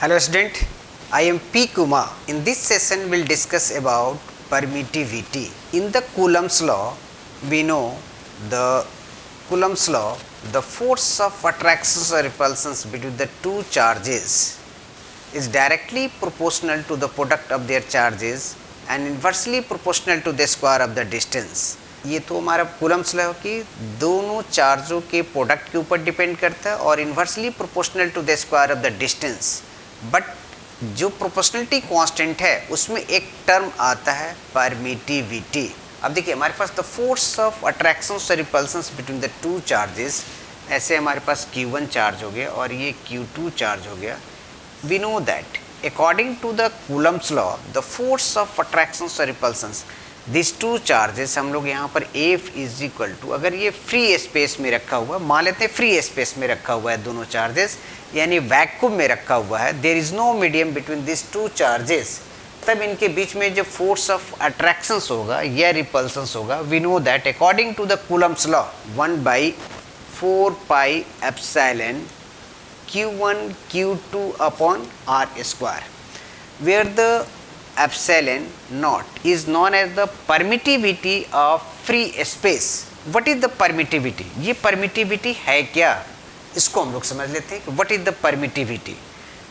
Hello student, I am P. Kumar. In this session we'll discuss about permittivity. In the Coulomb's law, we know the Coulomb's law, the force of attractions or repulsions between the two charges is directly proportional to the product of their charges and inversely proportional to the square of the distance. ये तो हमारा Coulomb's law कि दोनों चार्जों के product के ऊपर depend करता है और inversely proportional to the square of the distance. But जो प्रोपोर्शनलिटी कांस्टेंट है उसमें एक टर्म आता है परमिटिविटी. अब देखिए हमारे पास द फोर्स ऑफ अट्रैक्शंस और repulsions between the two charges, ऐसे हमारे पास Q1 चार्ज हो गया और ये Q2 चार्ज हो गया. We know that according to the Coulomb's law the force of attractions और रिपल्शंस दिस टू चार्जेस, हम लोग यहाँ पर F इज इक्वल टू, अगर ये फ्री स्पेस में रखा हुआ है, मान लेते हैं फ्री स्पेस में रखा हुआ है दोनों चार्जेस, यानी वैक्यूम में रखा हुआ है, there is no medium between this two charges, तब इनके बीच में जो फोर्स ऑफ अट्रैक्शंस होगा या रिपल्शंस होगा, we know that according to the Coulomb's law 1/4 pi epsilon Q1 Q2 upon R square, where the epsilon naught is known as the permittivity of free space. What is the permittivity? ये permittivity है क्या, इसको हम लोग समझ लेते हैं कि what is the permittivity.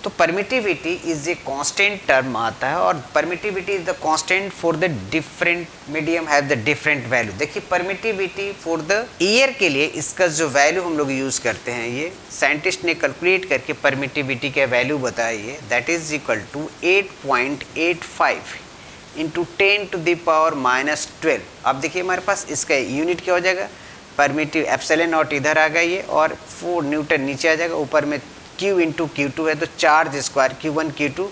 तो permittivity is a constant term आता है और permittivity is the constant for the different medium have the different value. देखिए permittivity for the air के लिए इसका जो वैल्यू हम लोग यूज़ करते हैं, ये साइंटिस्ट ने कैलकुलेट करके permittivity का वैल्यू बताया है, that is equal to 8.85 into 10 to the power minus 12. अब देखिए हमारे पास इसका यूनिट क्या हो जाएगा, परमिटिव एप्सिलॉन नॉट इधर आ गई है और 4 न्यूटन नीचे आ जाएगा, ऊपर में Q इंटू Q2 है तो charge square Q1 Q2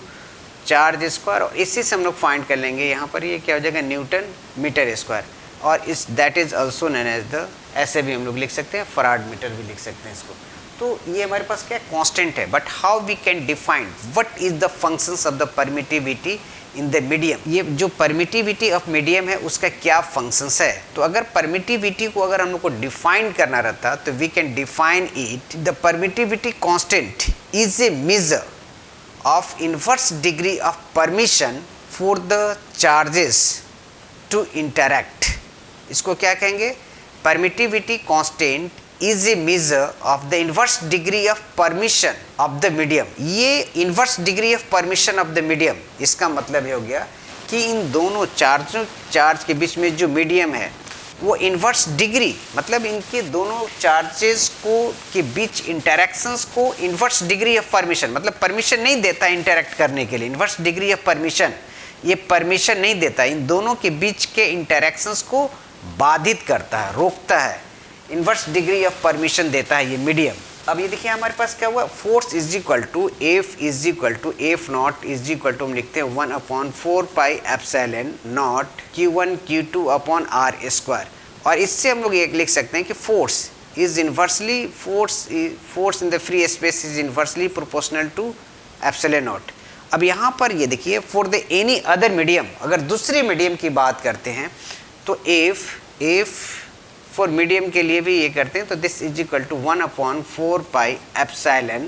charge square, और इसी से हम लोग फाइंड कर लेंगे यहाँ पर ये क्या हो जाएगा न्यूटन मीटर स्क्वायर, और इस that is also known as the, ऐसे भी हम लोग लिख सकते हैं, फराड मीटर भी लिख सकते हैं इसको. तो ये हमारे पास क्या कांस्टेंट है, but how we can define what is the functions of the permittivity in the medium. ये जो परमिटिविटी ऑफ मीडियम है उसका क्या फंक्शंस है. तो अगर परमिटिविटी को अगर हम लोग को डिफाइन करना रहता तो we can define it, the permittivity constant is a measure of inverse degree of permission for the charges to interact. इसको क्या कहेंगे, permittivity constant is a measure of the inverse degree of permission of the medium. ये inverse degree of permission of the medium, इसका मतलब ये हो गया कि इन दोनों चार्ज के बीच में जो मीडियम है वो इन्वर्स डिग्री, मतलब इनके दोनों चार्जेस को के बीच इंटरेक्शंस को इन्वर्स डिग्री ऑफ परमिशन, मतलब परमिशन नहीं देता इंटरेक्ट करने के लिए, इन्वर्स डिग्री ऑफ परमिशन, ये परमिशन नहीं देता, इन दोनों के बीच के इंटरेक्शंस को बाधित करता है, रोकता है, इन्वर्स डिग्री ऑफ परमिशन देता है ये मीडियम. अब ये देखिए हमारे पास क्या हुआ, force is equal to F is equal to F naught is equal to, हम लिखते हैं 1/4 pi epsilon naught Q1 Q2 upon R square, और इससे हम लोग ये लिख सकते हैं कि force is inversely force in the free space is inversely proportional to epsilon naught. अब यहाँ पर ये देखिए for the any other medium, अगर दूसरे मीडियम की बात करते हैं तो F फॉर मीडियम के लिए भी ये करते हैं, तो this is equal to 1/4 pi epsilon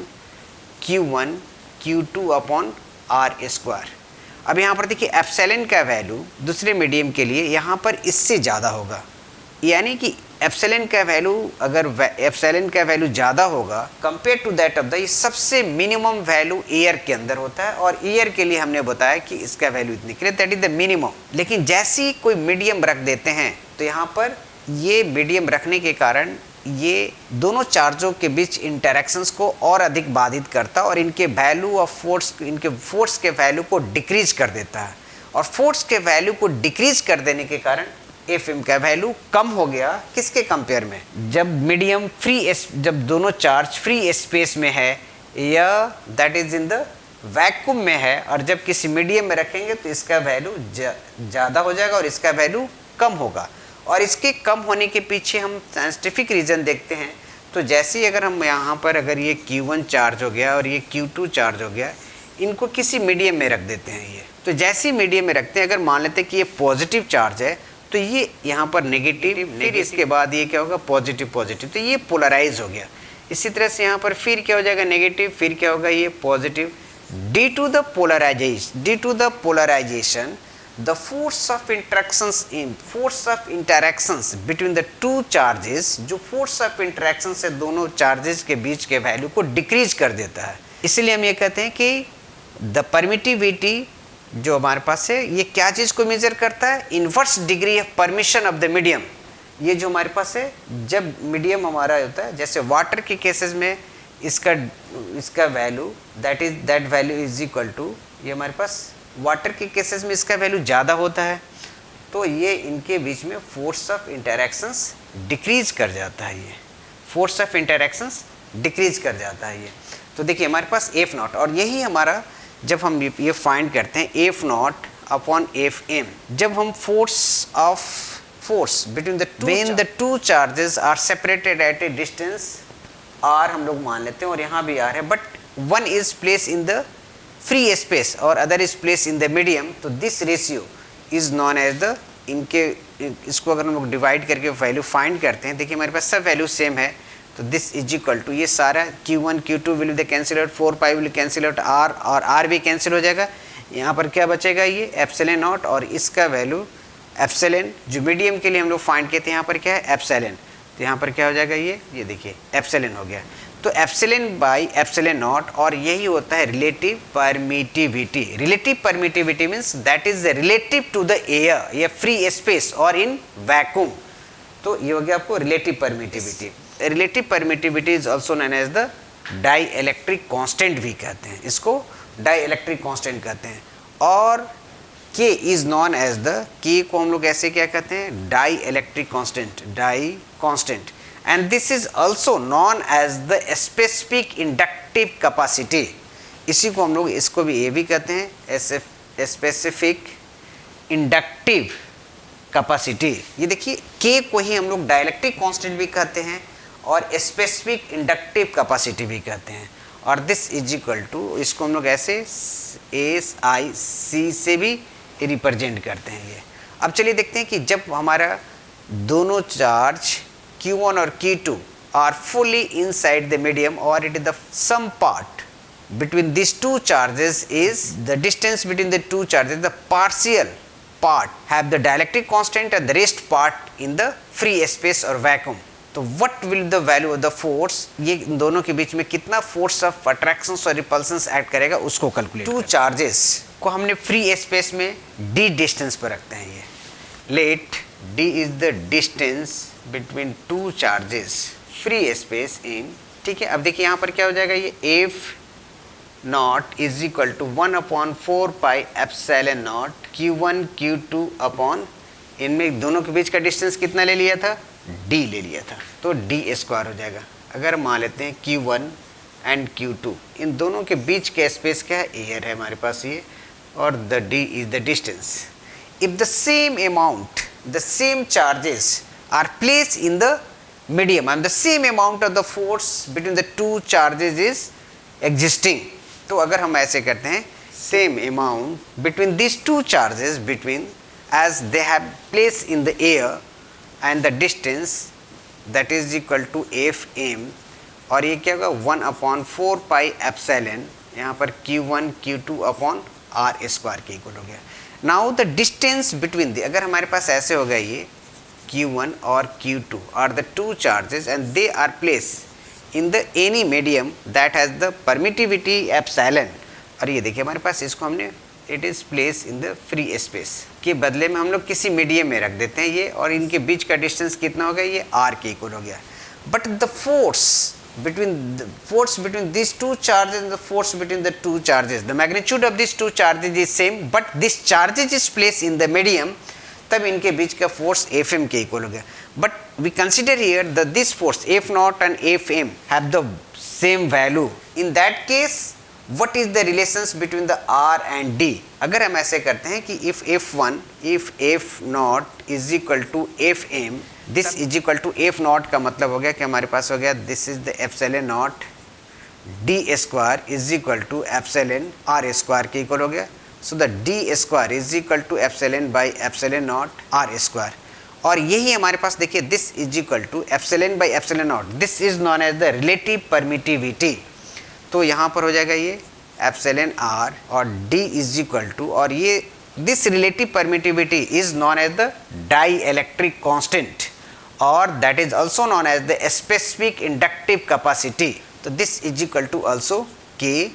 Q1 Q2 upon R square. अब यहाँ पर देखिए एप्सिलॉन का वैल्यू दूसरे मीडियम के लिए यहाँ पर इससे ज़्यादा होगा, यानी कि एप्सिलॉन का वैल्यू, अगर एप्सिलॉन का वैल्यू ज़्यादा होगा compare to that of the, ये सबसे मिनिमम वैल्यू एयर के अंदर होता है, और एयर के लिए हमने बताया कि इसका वैल्यू इतनी के लिए दैट इज द मिनिमम. लेकिन जैसे ही कोई मीडियम रख देते हैं तो यहाँ पर ये मीडियम रखने के कारण ये दोनों चार्जों के बीच इंटरेक्शंस को और अधिक बाधित करता है और इनके वैल्यू ऑफ फोर्स, इनके फोर्स के वैल्यू को डिक्रीज कर देता है, और फोर्स के वैल्यू को डिक्रीज कर देने के कारण Fm का वैल्यू कम हो गया. किसके कंपेयर में, जब मीडियम जब दोनों चार्ज फ्री स्पेस में है या that is in the vacuum में है, और जब किसी मीडियम में रखेंगे तो इसका वैल्यू ज़्यादा हो जाएगा और इसका वैल्यू कम होगा. और इसके कम होने के पीछे हम साइंटिफिक रीज़न देखते हैं, तो जैसे ही अगर हम यहाँ पर अगर ये Q1 चार्ज हो गया और ये Q2 चार्ज हो गया, इनको किसी मीडियम में रख देते हैं ये, तो जैसे ही मीडियम में रखते हैं, अगर मान लेते हैं कि ये पॉजिटिव चार्ज है तो ये यहाँ पर नेगेटिव, फिर इसके बाद ये क्या होगा पॉजिटिव, तो ये पोलराइज हो गया. इसी तरह से यहाँ पर फिर क्या हो जाएगा नेगेटिव, फिर क्या होगा ये positive, due to the polarization the force of interactions between the two charges, जो force of interactions है दोनों charges के बीच के वैल्यू को डिक्रीज कर देता है। इसलिए हम ये कहते हैं कि द परमिटिविटी जो हमारे पास है ये क्या चीज़ को मेजर करता है, inverse degree of permission of the medium. ये जो हमारे पास है जब मीडियम हमारा होता है, जैसे वाटर के केसेस में इसका value that value is equal to, ये हमारे पास वाटर के केसेस में इसका वैल्यू ज़्यादा होता है, तो ये इनके बीच में फोर्स ऑफ इंटरैक्शंस डिक्रीज कर जाता है। ये फोर्स ऑफ इंटरैक्शंस डिक्रीज कर जाता है ये। तो देखिए हमारे पास एफ नॉट, और यही हमारा जब हम ये फाइंड करते हैं F naught upon F M, जब हम force between the two charges are separated at a distance R हम लोग मान लेते हैं, और यहाँ भी आर है, but one is place in the free space और other is place in the medium, तो this ratio is known as the, इसको अगर हम लोग डिवाइड करके वैल्यू फाइंड करते हैं, देखिए हमारे पास सब वैल्यू सेम है, तो दिस इज इक्वल टू, ये सारा Q1 Q2 will be cancel out, 4 pi will cancel out, R और R भी कैंसिल हो जाएगा। यहाँ पर क्या बचेगा, ये एप्सिलॉन नॉट, और इसका वैल्यू एप्सिलॉन जो मीडियम के लिए हम लोग फाइंड किए थे, यहाँ पर क्या है एप्सिलॉन, तो यहाँ पर क्या हो जाएगा, ये देखिए एप्सिलॉन हो गया, तो एप्सिलॉन बाई एप्सिलॉन नॉट, और यही होता है relative permittivity. Relative permittivity means that is relative to the air या फ्री स्पेस और इन वैक्यूम, तो ये हो गया आपको relative permittivity. Relative permittivity is also known as the dielectric constant भी कहते हैं, इसको डाई इलेक्ट्रिक कॉन्स्टेंट कहते हैं, और K is known as the, K को हम लोग ऐसे क्या कहते हैं, dielectric constant, die constant, and this is also known as the specific inductive capacity, इसी को हम लोग इसको भी ये भी कहते हैं स्पेसिफिक इंडक्टिव कैपेसिटी। ये देखिए K को ही हम लोग डाइलेक्ट्रिक कांस्टेंट भी कहते हैं और स्पेसिफिक इंडक्टिव कैपेसिटी भी कहते हैं, और दिस इज इक्वल टू, इसको हम लोग ऐसे SIC से भी रिप्रेजेंट करते हैं ये। अब चलिए देखते हैं कि जब हमारा दोनों चार्ज Q1 और Q2 are fully inside the medium और it is the some part between these two charges is the distance between the two charges, the partial part have the dielectric constant and the rest part in the free space or vacuum. तो what will the value of the force, ये इन दोनों के बीच में कितना force of attractions और repulsions act करेगा उसको कैलकुलेट। टू चार्जेस को हमने फ्री स्पेस में d डिस्टेंस पर रखते हैं ये, let d is the distance between two charges free space in, ठीक है। अब देखिए यहाँ पर क्या हो जाएगा, ये F naught is equal to 1/4 pi epsilon naught Q1 Q2 upon, इनमें दोनों के बीच का डिस्टेंस कितना ले लिया था, d ले लिया था, तो d स्क्वायर हो जाएगा। अगर मान लेते हैं Q1 एंड Q2, इन दोनों के बीच का स्पेस क्या है, एयर है हमारे पास ये, और the d is the distance. If the same amount, the same charges are place in the medium and the same amount of the force between the two charges is existing, तो अगर हम ऐसे करते हैं, same amount between this two charges between as they have place in the air and the distance that is equal to FM, और ये क्या होगा 1/4 पाई एप्सिलॉन, यहाँ पर Q1 Q2 upon R square के इक्वल हो गया। Now the distance between the, अगर हमारे पास ऐसे होगा ये Q1 और Q2 are the two charges and they are place in the any medium that has the permittivity epsilon, और ये देखिए हमारे पास इसको हमने it is place in the free space के बदले में हम लोग किसी मीडियम में रख देते हैं ये, और इनके बीच का डिस्टेंस कितना हो गया, ये R के इक्वल हो गया। But the force between these two charges and the force between the two charges, the magnitude of these two charges is same, but this charges is placed in the medium, तब इनके बीच का force FM के equal हो गया। But we consider here the this force F naught and FM have the same value, in that case what is the relations between the R and D? अगर हम ऐसे करते हैं कि if F naught is equal to FM, this is equal to F naught का मतलब हो गया कि हमारे पास हो गया this is the epsilon naught D square is equal to epsilon R square के इक्वल हो गया, so the D square is equal to epsilon by epsilon naught R square, और यही हमारे पास देखिए this is equal to epsilon by epsilon naught, this is known as the relative permittivity, तो यहाँ पर हो जाएगा ये एप्सिलॉन आर और डी इज इक्वल टू, और ये this relative permittivity is known as the dielectric constant और that is also known as the specific inductive capacity. तो this is equal to also K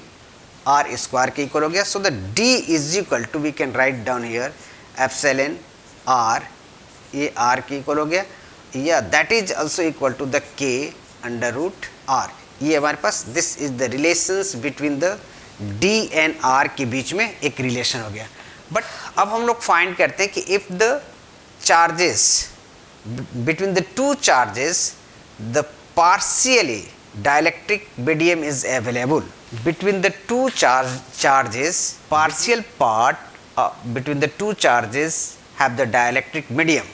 R square के equal हो गया. So the D is equal to we can write down here epsilon R, ये R K equal हो गया, या that is also equal to the K under root R. ये हमारे पास this is the relations between the D and R के बीच में एक रिलेशन हो गया. बट अब हम लोग फाइंड करते हैं कि if the charges between the two charges the partially dielectric medium is available between the two charges, partial part between the two charges have the dielectric medium.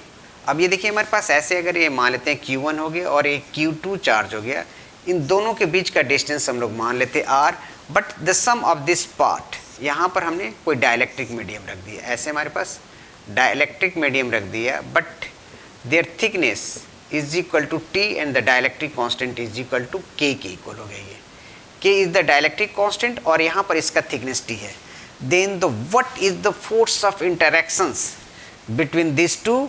अब ये देखिए हमारे पास ऐसे अगर ये मान लेते हैं Q1 हो गया और एक Q2 चार्ज हो गया, इन दोनों के बीच का डिस्टेंस हम लोग मान लेते R, but the sum of this part, यहाँ पर हमने कोई डाइलेक्ट्रिक मीडियम रख दिया, ऐसे हमारे पास डाइलेक्ट्रिक मीडियम रख दिया, but there thickness is equal to T and the dielectric constant is equal to K equal हो गई है. के इज द डाइलेक्ट्रिक कांस्टेंट और यहाँ पर इसका थिकनेस टी है. Then the what is the force of interactions between this two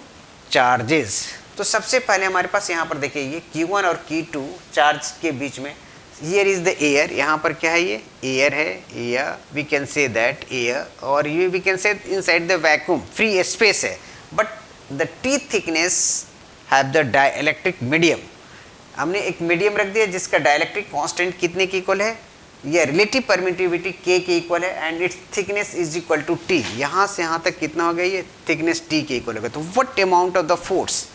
charges. तो सबसे पहले हमारे पास यहाँ पर देखिए ये Q1 और Q2 चार्ज के बीच में, हियर इज द एयर, यहाँ पर क्या है, ये एयर है, या we can say that air, और ये we can say inside the vacuum free space है, but the T thickness have the dielectric medium. हमने एक मीडियम रख दिया जिसका डाइलेक्ट्रिक कांस्टेंट कितने के इक्वल है, ये रिलेटिव परमिटिविटी के इक्वल है, and its thickness is equal to T. यहाँ से यहाँ तक कितना हो गया, ये थिकनेस टी के इक्वल होगा. तो what amount of the force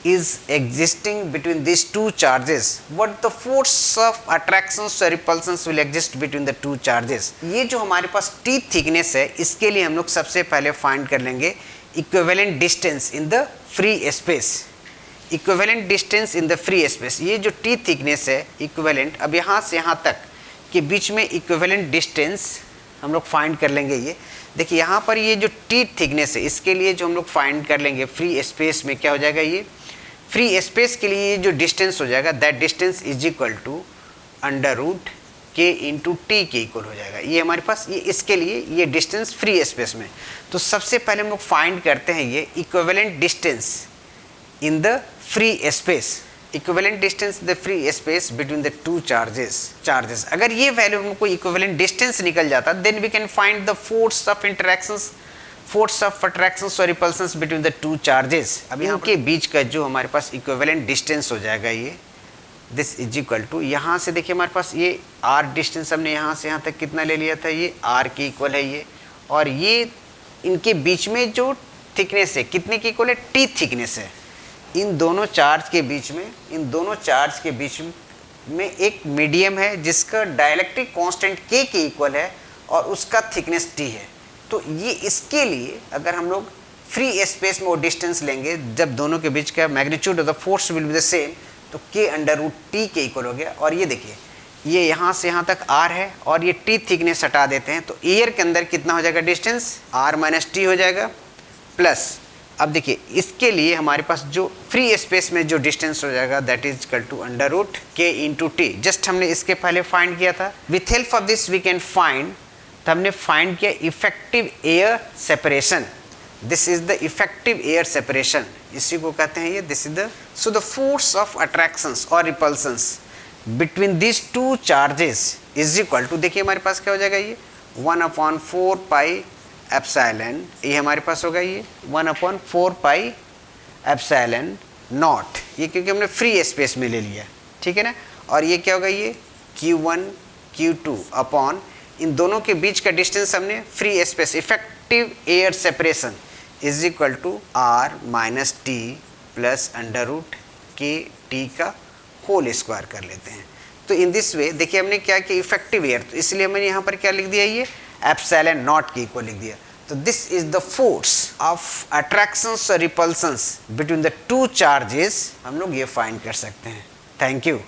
is existing between this two charges, what the force of attractions और repulsions will exist between the two charges. ये जो हमारे पास टी थिकनेस है, इसके लिए हम लोग सबसे पहले फाइंड कर लेंगे equivalent distance in the free space. Equivalent distance in the free space, ये जो टी थिकनेस है इक्विवेलेंट, अब यहाँ से यहाँ तक के बीच में इक्विवेलेंट डिस्टेंस हम लोग फाइंड कर लेंगे. ये देखिए यहाँ पर ये जो टी थिकनेस है, इसके लिए जो हम लोग फाइंड कर लेंगे फ्री स्पेस में क्या हो जाएगा, ये फ्री स्पेस के लिए जो डिस्टेंस हो जाएगा, that distance is equal to under root K into T के इक्वल हो जाएगा. ये हमारे पास ये इसके लिए ये डिस्टेंस फ्री स्पेस में. तो सबसे पहले हम लोग फाइंड करते हैं ये equivalent distance in the free space, equivalent distance the free space between the two charges. अगर ये वैल्यू हमको equivalent distance निकल जाता, then we can find the force of interactions, force of attractions और repulsions between the two charges. अब यहाँ के बीच का जो हमारे पास equivalent distance हो जाएगा, ये this is equal to, यहाँ से देखिए हमारे पास ये r distance हमने यहाँ से यहाँ तक कितना ले लिया था, ये r के इक्वल है ये, और ये इनके बीच में जो थिकनेस है कितने के इक्वल है, t थिकनेस है. इन दोनों चार्ज के बीच में एक मीडियम है जिसका डाइलेक्ट्रिक कांस्टेंट के इक्वल है और उसका थिकनेस टी है. तो ये इसके लिए अगर हम लोग फ्री स्पेस में वो डिस्टेंस लेंगे, जब दोनों के बीच का magnitude of the force will be the same, तो के अंडर रूट टी के इक्वल हो गया. और ये देखिए ये यहाँ से यहाँ तक आर है और ये टी थिकनेस हटा देते हैं, तो एयर के अंदर कितना हो जाएगा डिस्टेंस, आर माइनस टी हो जाएगा, प्लस अब देखिए इसके लिए हमारे पास जो फ्री स्पेस में जो डिस्टेंस हो जाएगा, that is equal to under root K into T. Just हमने इसके पहले फाइंड किया था. With help of this we can find, तो हमने फाइंड किया effective air separation. This is the effective air separation, इसी को कहते हैं ये, this is the, so the force of attractions और repulsions between this two charges is equal to, देखिए हमारे पास क्या हो जाएगा, ये 1/4 पाई एप्सिलॉन, ये हमारे पास होगा ये 1/4 पाई एप्सिलॉन नॉट, ये क्योंकि हमने फ्री स्पेस में ले लिया, ठीक है ना. और ये क्या होगा, ये Q1 Q2 अपॉन इन दोनों के बीच का डिस्टेंस हमने free space effective air separation is equal to R minus T plus under root K T का होल स्क्वायर कर लेते हैं. तो इन दिस वे देखिए हमने क्या किया, इफेक्टिव एयर, तो इसलिए मैंने यहाँ पर क्या लिख दिया, ये एप्सिलॉन नॉट के इक्वल लिख दिया. तो this is the force of attractions और repulsions between the two charges, हम लोग ये फाइंड कर सकते हैं. Thank you.